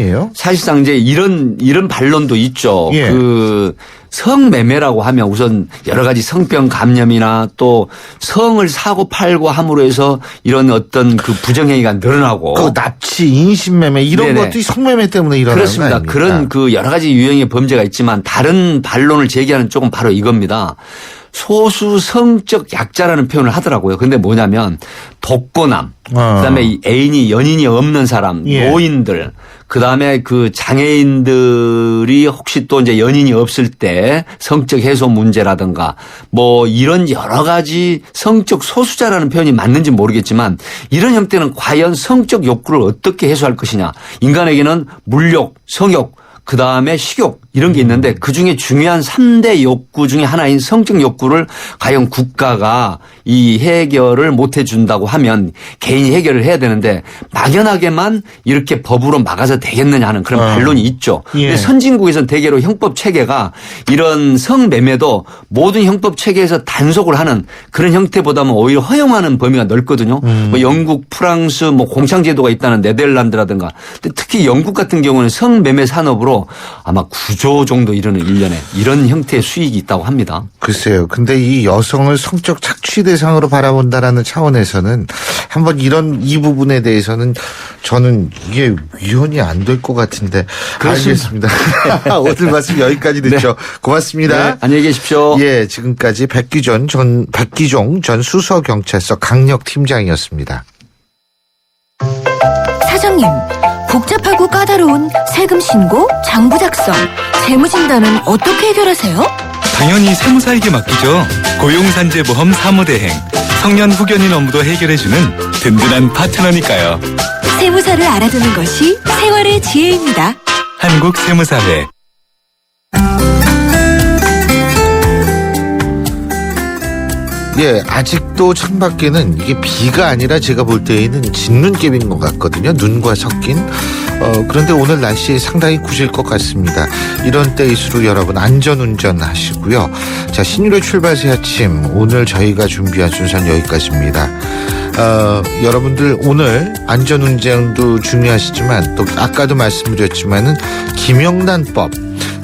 이제 이런 반론도 있죠. 예. 그 성매매라고 하면 우선 여러 가지 성병 감염이나 또 성을 사고 팔고 함으로 해서 이런 어떤 그 부정행위가 늘어나고 그 납치, 인신매매 이런 것도 성매매 때문에 일어나는 그렇습니다. 거 아닙니까? 그런 그 여러 가지 유형의 범죄가 있지만 다른 반론을 제기하는 쪽은 바로 이겁니다. 소수 성적 약자라는 표현을 하더라고요. 근데 뭐냐면 독거남, 그다음에 애인이 연인이 없는 사람, 노인들, 그다음에 그 장애인들이 혹시 또 이제 연인이 없을 때 성적 해소 문제라든가 뭐 이런 여러 가지 성적 소수자라는 표현이 맞는지 모르겠지만 이런 형태는 과연 성적 욕구를 어떻게 해소할 것이냐. 인간에게는 물욕, 성욕, 그다음에 식욕 이런 게 있는데 그중에 중요한 3대 욕구 중에 하나인 성적 욕구를 과연 국가가 이 해결을 못 해준다고 하면 개인이 해결을 해야 되는데 막연하게만 이렇게 법으로 막아서 되겠느냐 하는 그런 반론이 있죠. 근데 선진국에서는 대개로 형법 체계가 이런 성매매도 모든 형법 체계에서 단속을 하는 그런 형태보다는 오히려 허용하는 범위가 넓거든요. 뭐 영국, 프랑스, 뭐 공창제도가 있다는 네덜란드라든가. 근데 특히 영국 같은 경우는 성매매 산업으로 아마 9조 정도 이르는 1년에 이런 형태의 수익이 있다고 합니다. 글쎄요. 근데 이 여성을 성적 착취 대상으로 바라본다라는 차원에서는 한번 이 부분에 대해서는 저는 이게 위헌이 안 될 것 같은데. 그렇습니다. 알겠습니다. 오늘 말씀 여기까지 듣죠. 네. 고맙습니다. 네, 안녕히 계십시오. 예, 지금까지 백기종 전 수서경찰서 강력팀장이었습니다. 사장님, 복잡하고 까다로운 세금 신고, 장부 작성, 재무 진단은 어떻게 해결하세요? 당연히 세무사에게 맡기죠. 고용산재보험 사무대행. 성년 후견인 업무도 해결해주는 든든한 파트너니까요. 세무사를 알아두는 것이 생활의 지혜입니다. 한국세무사회. 예, 아직도 창밖에는 이게 비가 아니라 제가 볼 때에는 진눈깨비인 것 같거든요. 눈과 섞인. 그런데 오늘 날씨 상당히 구실 것 같습니다. 이런 때일수록 여러분 안전운전 하시고요. 자, 신유의 출발 새 아침. 오늘 저희가 준비한 순서는 여기까지입니다. 여러분들 오늘 안전운전도 중요하시지만 또 아까도 말씀드렸지만은 김영란법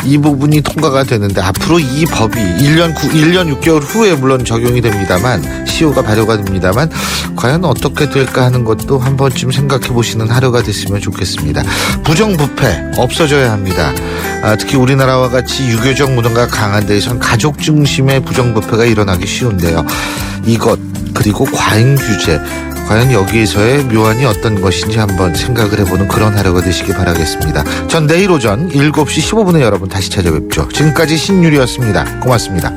이 부분이 통과가 되는데 앞으로 이 법이 1년 6개월 후에 물론 적용이 됩니다만 시효가 발효가 됩니다만 과연 어떻게 될까 하는 것도 한 번쯤 생각해 보시는 하루가 됐으면 좋겠습니다. 부정부패 없어져야 합니다. 특히 우리나라와 같이 유교적 문화가 강한 데에선 가족 중심의 부정부패가 일어나기 쉬운데요. 이것 그리고 과잉 규제 과연 여기에서의 묘안이 어떤 것인지 한번 생각을 해보는 그런 하루가 되시기 바라겠습니다. 전 내일 오전 7시 15분에 여러분 다시 찾아뵙죠. 지금까지 신유리였습니다. 고맙습니다.